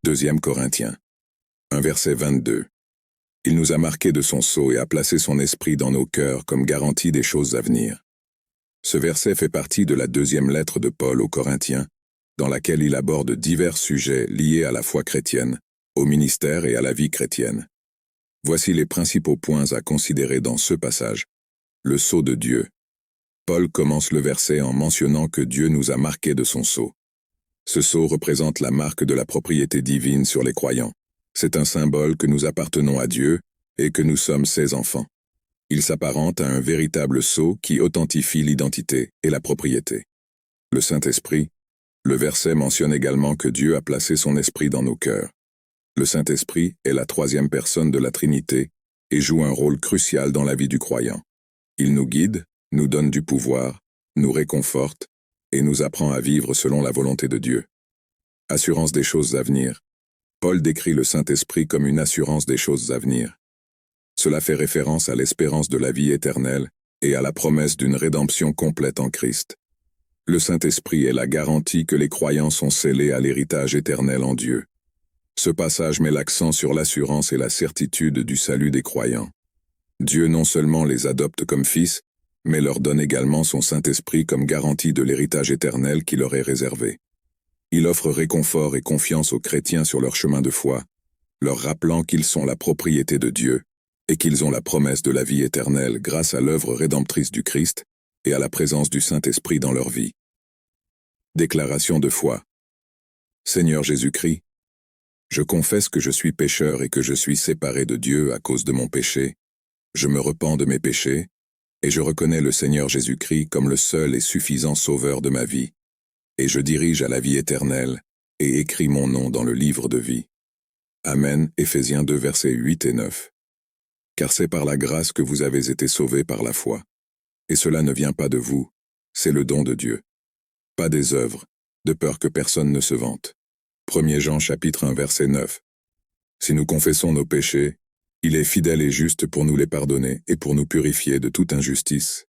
2 Corinthiens 1 verset 22. Il nous a marqués de son sceau et a placé son esprit dans nos cœurs comme garantie des choses à venir. Ce verset fait partie de la 2e lettre de Paul aux Corinthiens, dans laquelle il aborde divers sujets liés à la foi chrétienne, au ministère et à la vie chrétienne. Voici les principaux points à considérer dans ce passage. Le sceau de Dieu. Paul commence le verset en mentionnant que Dieu nous a marqués de son sceau. Ce sceau représente la marque de la propriété divine sur les croyants. C'est un symbole que nous appartenons à Dieu et que nous sommes ses enfants. Il s'apparente à un véritable sceau qui authentifie l'identité et la propriété. Le Saint-Esprit. Le verset mentionne également que Dieu a placé son esprit dans nos cœurs. Le Saint-Esprit est la 3e personne de la Trinité et joue un rôle crucial dans la vie du croyant. Il nous guide, nous donne du pouvoir, nous réconforte et nous apprend à vivre selon la volonté de Dieu. Assurance des choses à venir. Paul décrit le Saint-Esprit comme une assurance des choses à venir. Cela fait référence à l'espérance de la vie éternelle et à la promesse d'une rédemption complète en Christ. Le Saint-Esprit est la garantie que les croyants sont scellés à l'héritage éternel en Dieu. Ce passage met l'accent sur l'assurance et la certitude du salut des croyants. Dieu non seulement les adopte comme fils, mais leur donne également son Saint-Esprit comme garantie de l'héritage éternel qui leur est réservé. Il offre réconfort et confiance aux chrétiens sur leur chemin de foi, leur rappelant qu'ils sont la propriété de Dieu et qu'ils ont la promesse de la vie éternelle grâce à l'œuvre rédemptrice du Christ et à la présence du Saint-Esprit dans leur vie. Déclaration de foi. Seigneur Jésus-Christ, je confesse que je suis pécheur et que je suis séparé de Dieu à cause de mon péché. Je me repens de mes péchés, et je reconnais le Seigneur Jésus-Christ comme le seul et suffisant sauveur de ma vie, et je dirige à la vie éternelle, et écris mon nom dans le livre de vie. Amen. Éphésiens 2 versets 8 et 9. Car c'est par la grâce que vous avez été sauvés par la foi. Et cela ne vient pas de vous, c'est le don de Dieu. Pas des œuvres, de peur que personne ne se vante. 1 Jean chapitre 1 verset 9. Si nous confessons nos péchés, il est fidèle et juste pour nous les pardonner et pour nous purifier de toute injustice.